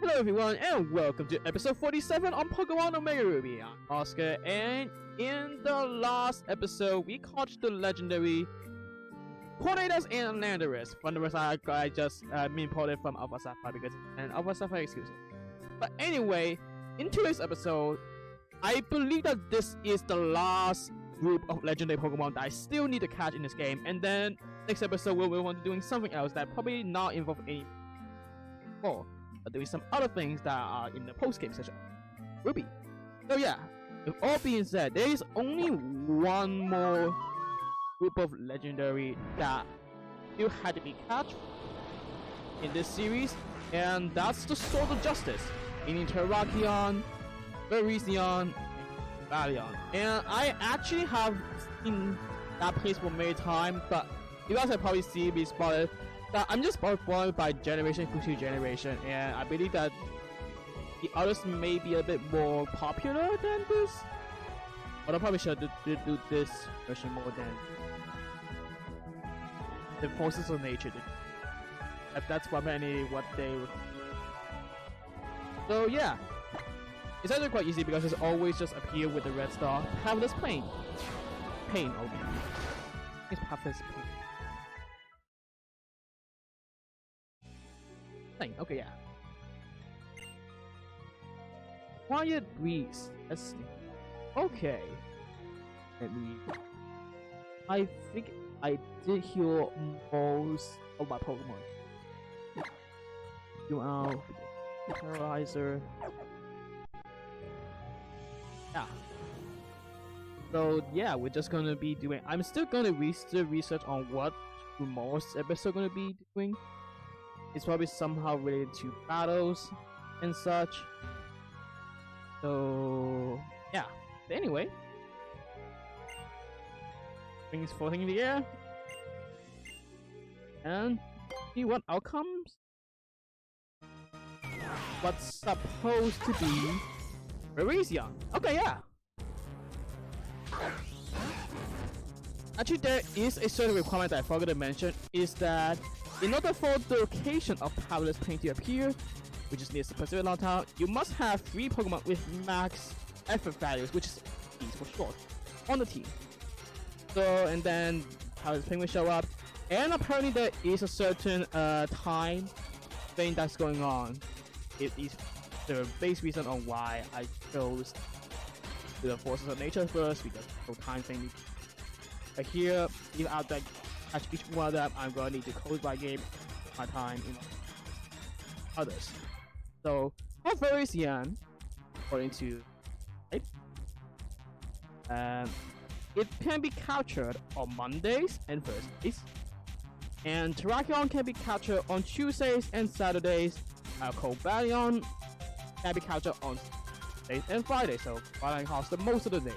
Hello everyone and welcome to episode 47 on Pokemon Omega Ruby. I'm Oscar, and in the last episode we caught the legendary Tornadoes and Legendaries. From the rest I just imported from Alpha Sapphire because an Alpha Sapphire exclusive. But anyway, in today's episode, I believe that this is the last group of legendary Pokemon that I still need to catch in this game, and then next episode we'll move on to doing something else that probably not involve any more, but doing some other things that are in the post-game session. Ruby. So yeah, with all being said, there is only one more group of legendary that still had to be catched in this series, and that's the Sword of Justice, meaning Terrakion, Virizion, and Cobalion. And I actually have seen that place for many times, but you guys have probably seen me spotted that I'm just spoiled by generation to generation, and I believe that the others may be a bit more popular than this. But I probably should do this version more than the forces of nature did. That's what they would. So yeah, it's actually quite easy because it's always just appear with the red star. Pathless Pain. Okay. It's Pathless Pain. Okay, yeah. Quiet Breeze. Let's see. Okay. I think I did heal most of my Pokemon. Do out Paralyzer. Yeah. So yeah, we're just gonna be doing. I'm still gonna research on what tomorrow's episode gonna be doing. It's probably somehow related to battles and such. So yeah. But anyway, things floating in the air, and see what outcomes. What's supposed to be Virizion? Okay, yeah. Actually, there is a certain requirement that I forgot to mention, is that in order for the location of Pathless Pain to appear, which is near a specific long time, you must have 3 Pokemon with max effort values, which is E's for short, on the team. So, and then Pathless Pain will show up, and apparently there is a certain time thing that's going on. It is the base reason on why I chose the forces of nature first, because the time thing. But here, even after I catch each one of them, I'm gonna need to close my game, my time in others. So, for Virizion, according to it can be captured on Mondays and Thursdays, and Terrakion can be captured on Tuesdays and Saturdays. Cobalion can be captured on Thursdays and Fridays, so Cobalion costs the most of the days.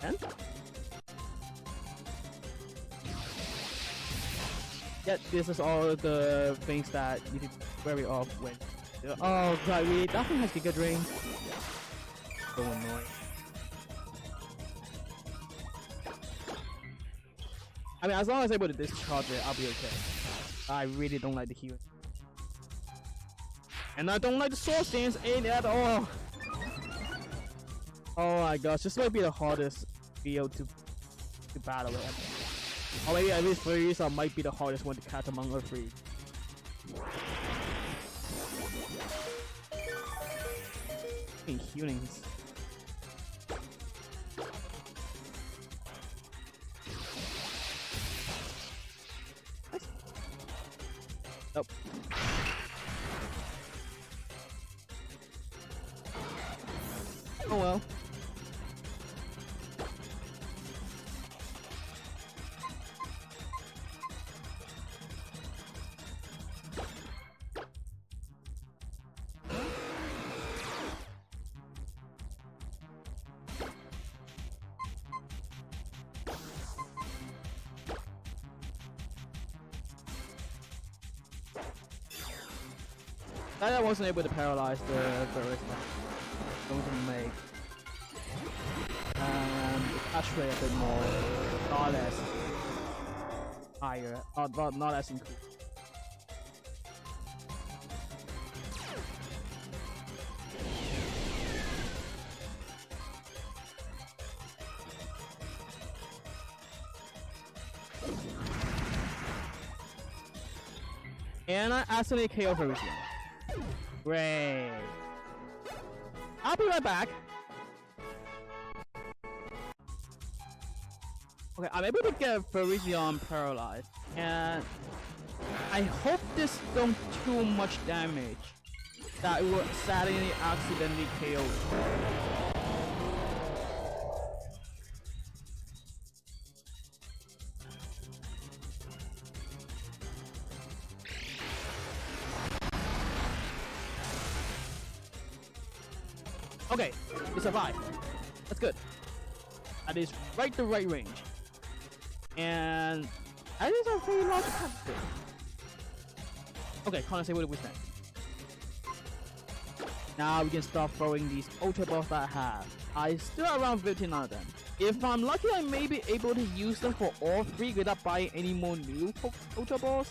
And yeah, this is all the things that you need to be wary of when. Oh god, really? That thing has Giga Drain. So annoying. I mean, as long as I'm able to discharge it, I'll be okay. I really don't like the healing. And I don't like the sword stance in at all. Oh my gosh, this might be the hardest field to battle with. Or maybe at least Virizion might be the hardest one to catch among the 3. Healings. Nope. Oh well. I wasn't able to paralyze the Virizion. Going to make the catch rate a bit more, not less higher, not as increased. And I accidentally KO Virizion. Great. I'll be right back. Okay, I'm able to get Virizion paralyzed, and I hope this don't too much damage that it will suddenly accidentally KO it. Okay, we survived. That's good. That is right the right range. And that is a very large capture. Okay, can't say what we stand. Now we can start throwing these Ultra Balls that I have. I still have around 15 of them. If I'm lucky, I may be able to use them for all 3 without buying any more new Ultra Balls.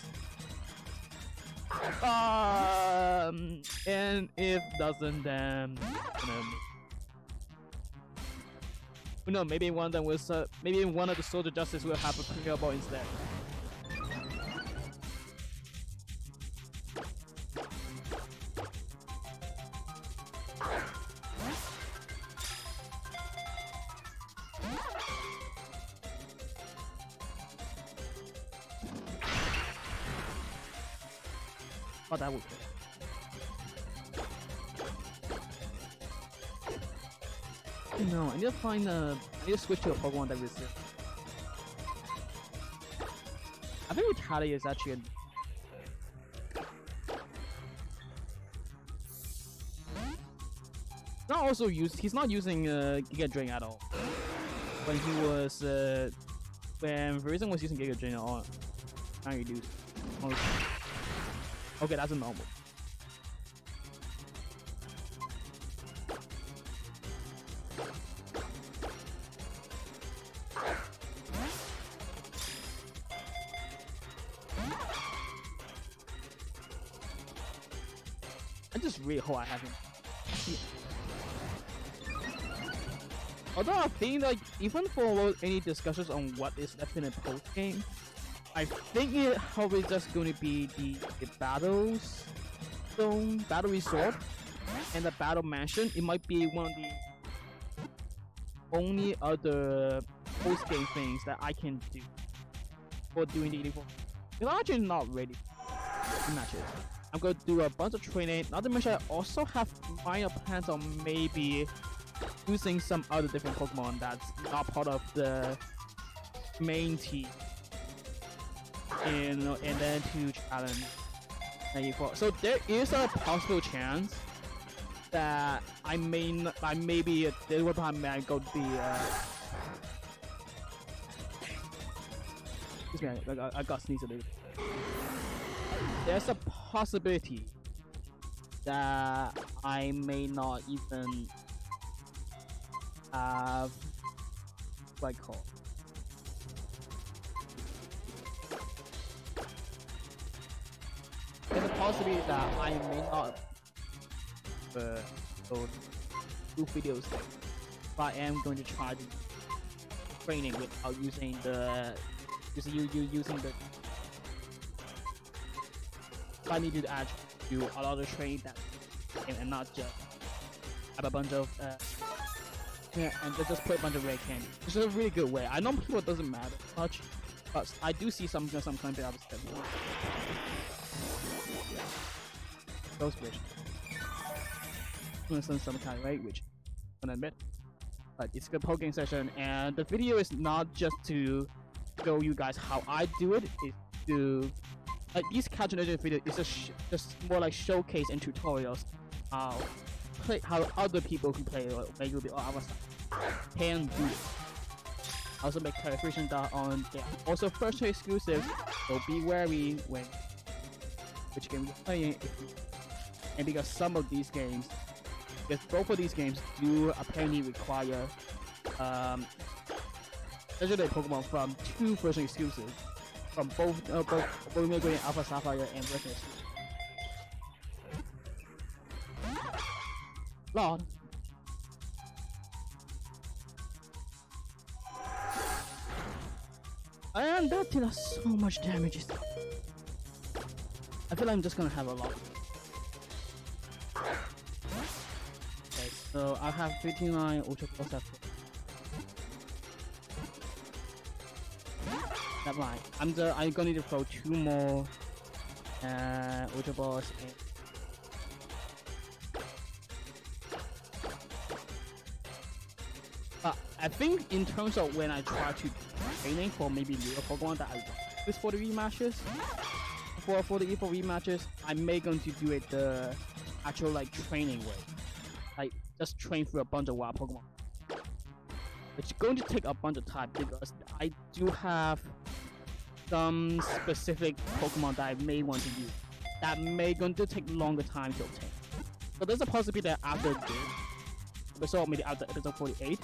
And if doesn't, then no, maybe one of them was maybe one of the Soldier Justice will have a Premier Ball instead. Oh, that would be. No, I need to find I need to switch to a Pokemon that resists. I think Retaliate is actually a... Not also used. He's not using Giga Drain at all. When he was when Virizion was using Giga Drain on, now you do. Okay, that's a normal. I just really hope I have him. Although I think like even for any discussions on what is left in a post game, I think it probably just going to be the battles zone, battle resort, and the battle mansion. It might be one of the only other post game things that I can do for doing the 84. It's actually not ready to match it. I'm going to do a bunch of training. Not to mention, I also have minor plans on maybe using some other different Pokemon that's not part of the main team, and then to challenge 94. So there is a possible chance that I maybe there will time I go to the. Excuse me, I got sneezed a little. There's a possibility that I may not even have what I call. There's a possibility that I may not do videos, but I am going to try to training without using the using the. I need to actually do a lot of training that and not just have a bunch of yeah, and just put a bunch of rare candy. This is a really good way. I know people doesn't matter much, but I do see some kind of stuff. Those which some kind, right? Which I can admit, but it's a good Pokemon session, and the video is not just to show you guys how I do it. It's to these calculation videos is just more like showcase and tutorials how other people who play or make it or our stuff can do it. Also make clarification that on there also first exclusives, so be wary when which game you're playing. And because some of these games, because both of these games do apparently require legendary Pokemon from 2 version exclusives. From both Omega Green, Alpha Sapphire, and Red. Lord. And that did so much damage. I feel like I'm just gonna have a lot. Okay, so I have 59 Ultra Plus after. Never mind. I'm gonna need to throw 2 more Ultra Balls. But I think in terms of when I try to training for maybe newer Pokemon that I want this for the rematches, for the eFour rematches, I may going to do it the actual like training way, like just train through a bunch of wild Pokemon. It's going to take a bunch of time because I do have some specific Pokemon that I may want to use that may going to take longer time to obtain. So there's a possibility that after this episode, maybe after episode 48.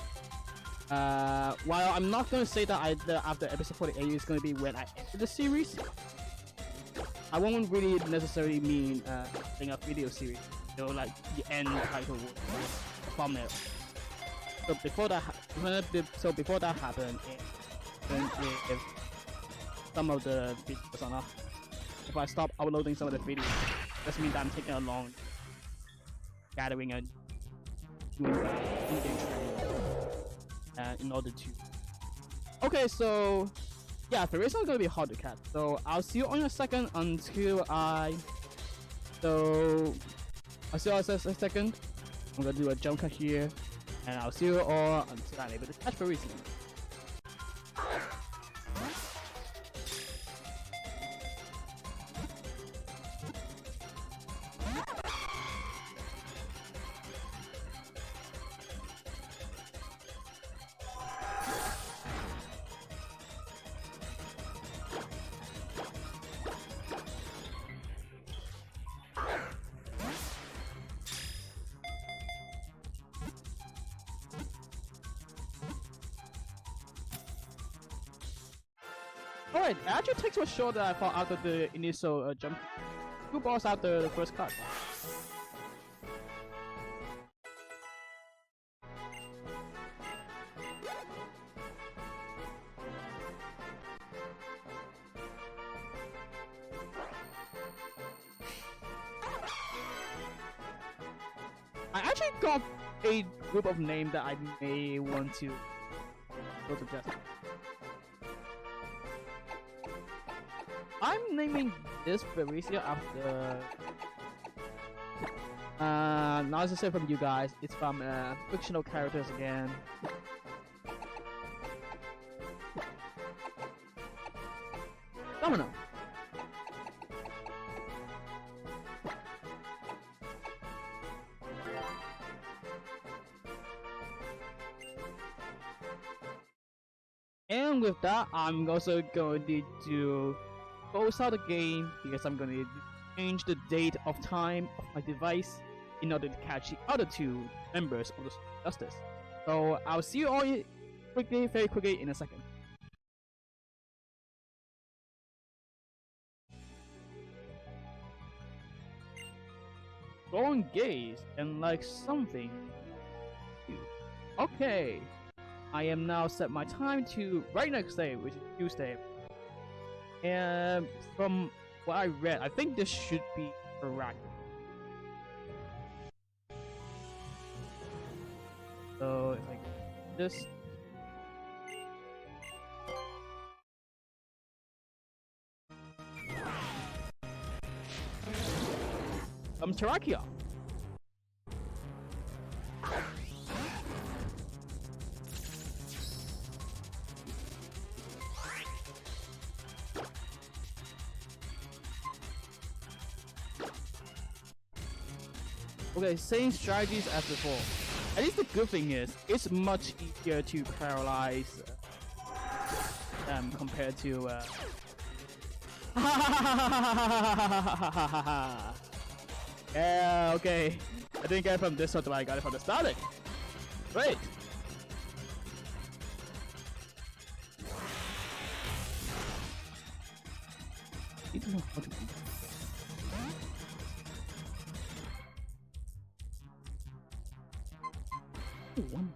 While I'm not going to say that after episode 48 is going to be when I enter the series, I won't really necessarily mean doing a video series, you know, like the end title or thumbnail. So before that happens, if some of the videos are not, if I stop uploading some of the videos, that means that I'm taking a long gathering and doing in-game training in order to. Okay, so yeah, Virizion is gonna be hard to catch. So I'll see you on a second until I'll see you in a second. I'm gonna do a jump cut here, and I'll see you all until I'm able to catch Virizion. Alright, it actually takes a short that I thought after the initial jump. 2 balls after the first cut. I actually got a group of names that I may want to go suggest. I'm naming this Virizion after not necessarily from you guys, it's from fictional characters again. Domino. And with that, I'm also going to do close out the game because I'm going to change the date of time of my device in order to catch the other 2 members of the Justice. So I'll see you all very quickly in a second. Glowing gaze and like something. Okay, I am now set my time to right next day, which is Tuesday. And from what I read, I think this should be correct. So like this. Terrakion. Okay, same strategies as before. At least the good thing is, it's much easier to paralyze compared to yeah, okay. I didn't get it from this one, but I got it from the static. Great. I don't know how to do that. One.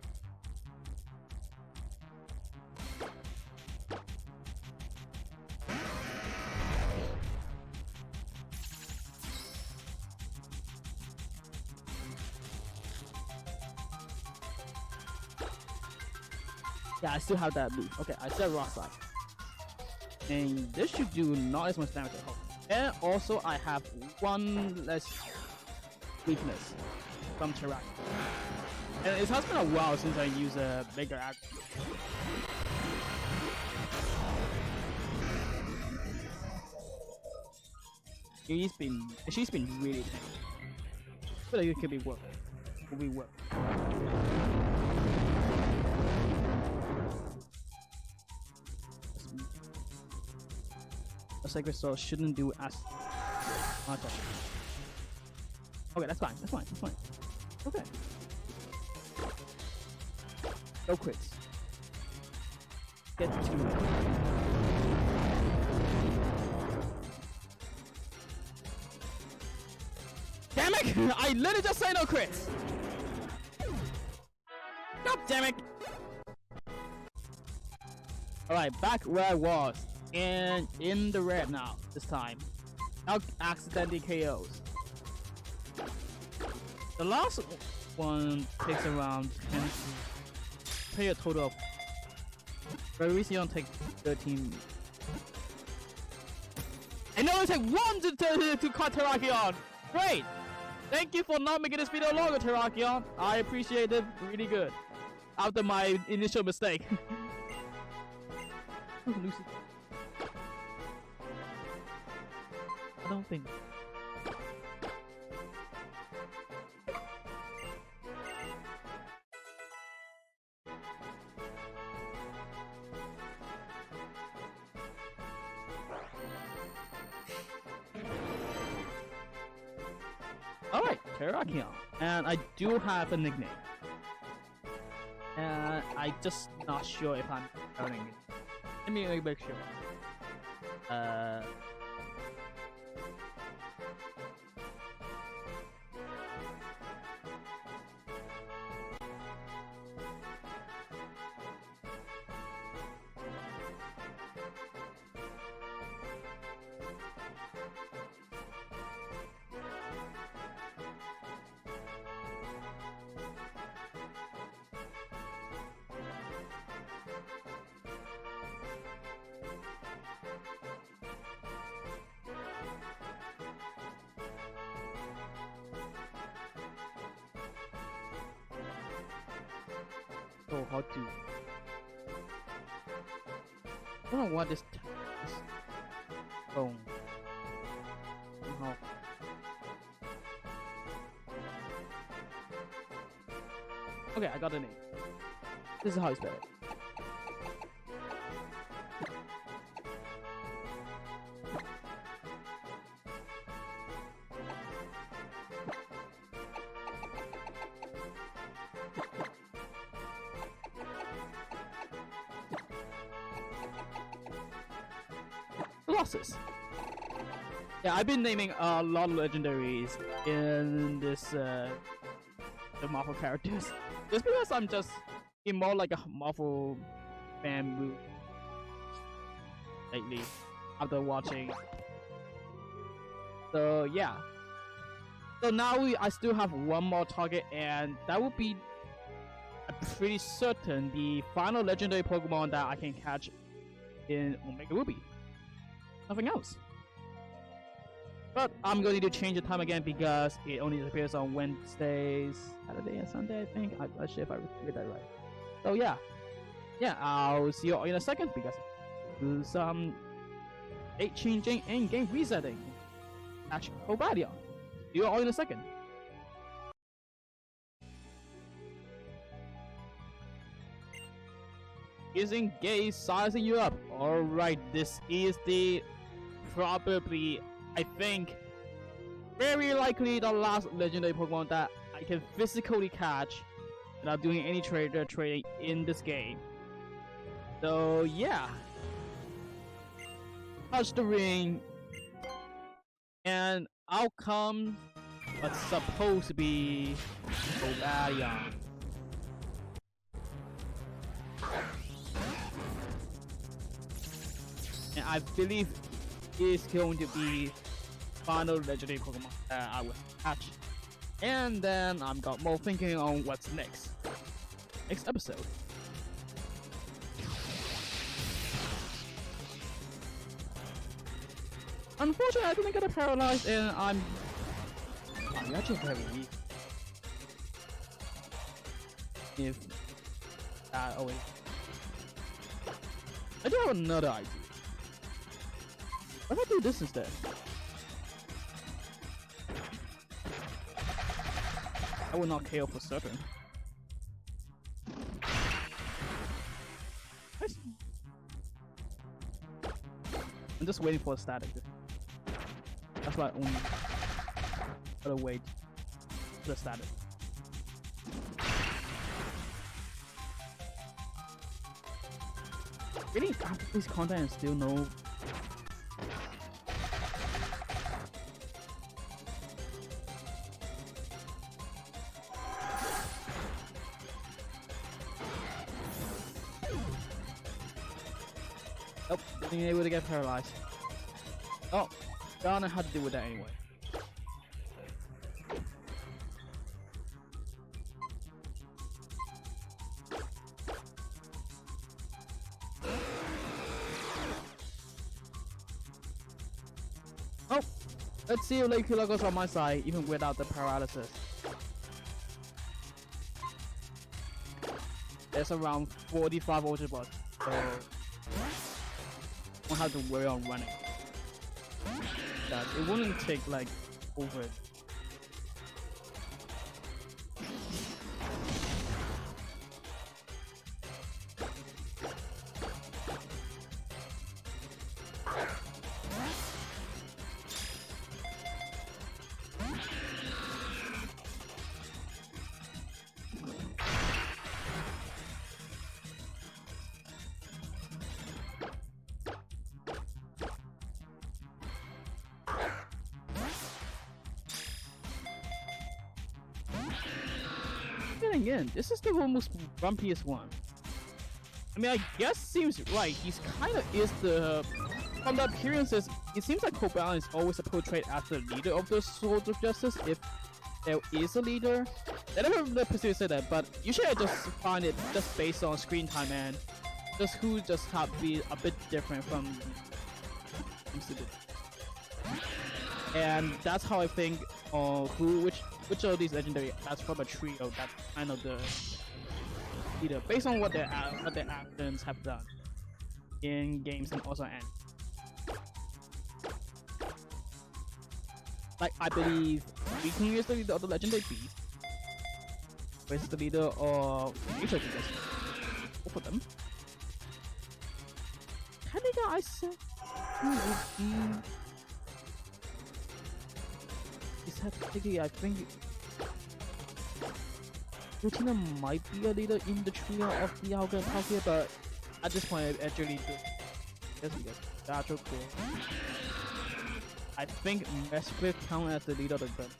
Yeah, I still have that move. Okay, I still have Rock Slide. And this should do not as much damage at all. And also, I have one less weakness from Terrakion. And it has been a while since I used a bigger act. She's been really tanky. I feel like it could be work. Could be work. A Sacred Soul shouldn't do as much. Okay, that's fine. That's fine. That's fine. Okay. No crits. Get to 2. Damn it! I literally just said no crits! God damn it! Alright, back where I was. And in the red now, this time. Now accidentally KOs. The last one takes around 10 to pay a total of Virizion takes 13. And only take 1 to cut Terrakion! Great! Thank you for not making this video longer, Terrakion. I appreciate it really good. After my initial mistake. Lucy. I don't think. Alright, Terrakion. And I do have a nickname. And I just not sure if I'm earning it. Let me make sure. So how to? I don't know what this phone. Somehow. Okay, I got the name. This is how you spell it. Losses. Yeah, I've been naming a lot of legendaries in this the Marvel characters, just because I'm just in more like a Marvel fan mood lately after watching. So yeah. So now I still have one more target, and that would be pretty certain the final legendary Pokemon that I can catch in Omega Ruby. Nothing else. But I'm going to change the time again because it only appears on Wednesdays, Saturday, and Sunday, I think. I'm not sure if I read that right. So yeah. Yeah, I'll see you all in a second because do some date changing and game resetting. Catch Cobalion. See you all in a second. Using Gay sizing you up. Alright, this is the probably, I think, very likely the last legendary Pokemon that I can physically catch without doing any trading in this game. So yeah, touch the ring, and out comes what's supposed to be Cobalion. And I believe is going to be final legendary Pokemon that I will catch. And then I've got more thinking on what's next. Next episode. Unfortunately, I didn't get a paralyzed, and I'm actually very weak. If oh wait, I do have another idea. What if I do this instead? I will not KO for certain. Nice. I'm just waiting for a static. That's why I only gotta wait for the static. Really, after this content and still no. Nope, being able to get paralyzed. Oh, don't know how to deal with that anyway. Oh, let's see if Lake goes on my side, even without the paralysis. There's around 45 Ultra Bucks, so won't have to worry on running. That it wouldn't take like over. Again, this is the most rumpiest one. I mean, I guess seems right. He's kind of is the from the appearances. It seems like Cobalion is always portrayed as the leader of the Swords of Justice, if there is a leader. I never really pursue say that, but usually I just find it just based on screen time and just who just have to be a bit different from. And that's how I think which of these legendary that's from a trio that's kind of the leader based on what their actions have done in games and also end. Like I believe Terrakion is the leader of the legendary beast, which is the leader of nature justice. Both of them. Technically, I said who would be. Technically, I think Virizion might be a leader in the trio of the Alga and Palkia, but at this point, I actually do. Yes, we got that's okay. I think Mesprit count as the leader of the group.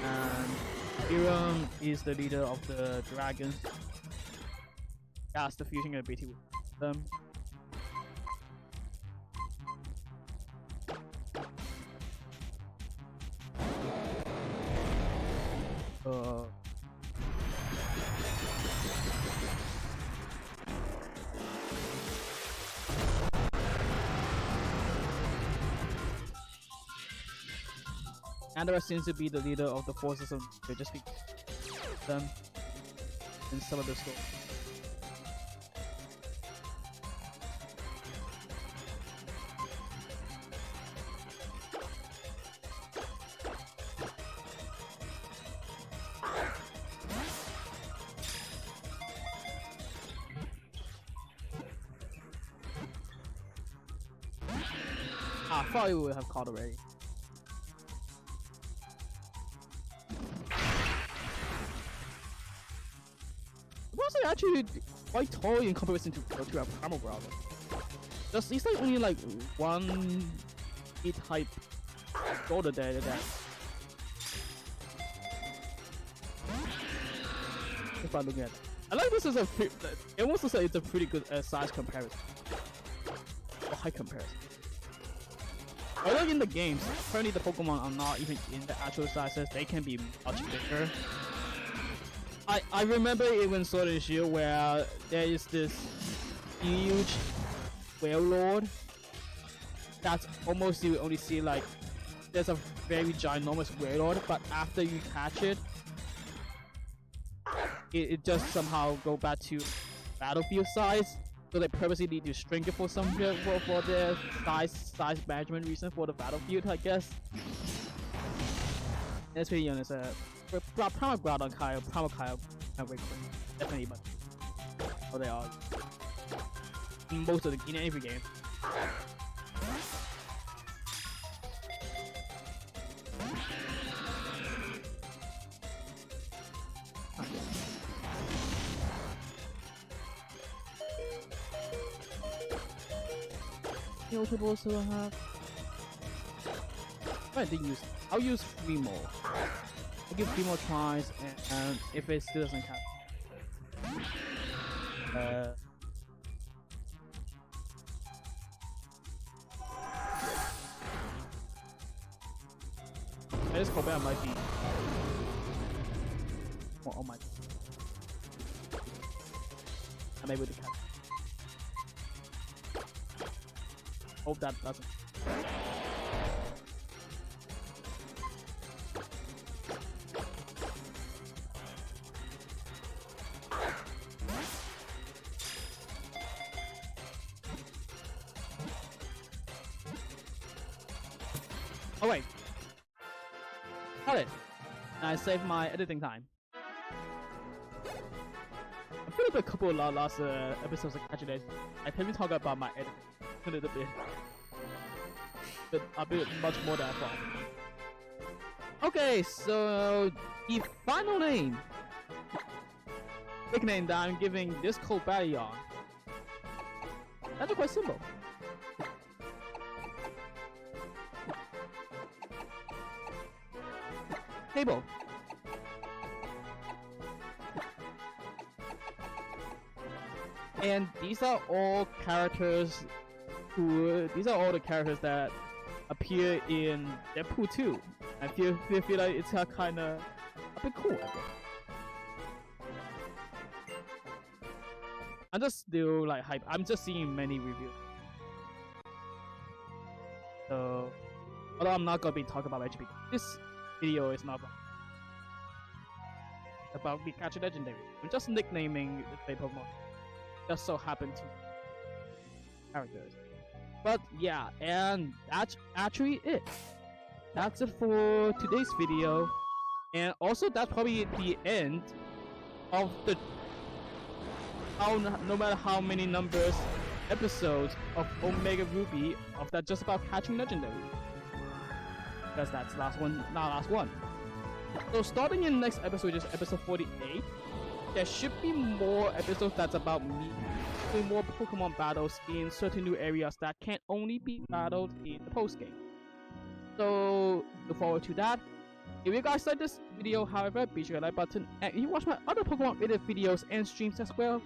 And Virizion is the leader of the dragons. That's the fusion ability with them. Andorra seems to be the leader of the forces of just them in some of the stories. I thought you would have called already. Actually quite tall in comparison to our primal brother. Just he's like only like 1 E-type shorter than that. If I look at it, I like this as a it almost looks like it's a pretty good size comparison or height comparison. Although in the games, currently the Pokemon are not even in the actual sizes, they can be much bigger. I remember it when Sword and Shield where there is this huge whale lord that's almost you only see like there's a very ginormous whale lord, but after you catch it, it just somehow go back to battlefield size. So they purposely need to shrink it for some for their size management reason for the battlefield, I guess. Let's be honest, Primal Groudon Primal Kyle, definitely, but oh, they are in most of the in every game. Ultibles do I have? I didn't use. I'll use 3 more. I'll give 3 more tries, and if it still doesn't count, this Cobalion might be. Oh my! I'm able to catch. Hope that doesn't. Oh wait. Got it. And I saved my editing time. I feel like a couple of last episodes of Catching Days, I can talk about my editing a little bit. But a bit much more than I thought. Okay, so the final name. Nickname that I'm giving this Cobalion. That's quite simple. Table. And these are all characters these are all the characters that appear in Deadpool 2. I feel like it's kind of a bit cool, I guess. I'm just still like hype. I'm just seeing many reviews. So, although I'm not gonna be talking about HP, this video is not about me catching Legendary. I'm just nicknaming the Pokemon. Just so happen to characters. But yeah, and that's actually it. That's it for today's video. And also that's probably the end of the no matter how many episodes of Omega Ruby of that just about catching Legendary. Because that's the last one, not last one. So starting in the next episode, which is episode 48, there should be more episodes that's about me doing more Pokemon battles in certain new areas that can only be battled in the post game. So look forward to that. If you guys like this video, however, be sure to like button, and if you watch my other Pokemon related videos and streams as well,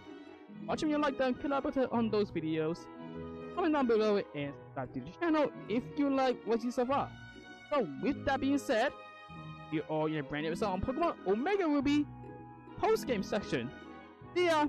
watch them, you like them, click that button on those videos, comment down below, and subscribe to the channel if you like what you so far. So with that being said, you're all in a brand new episode on Pokemon Omega Ruby post game section. See ya!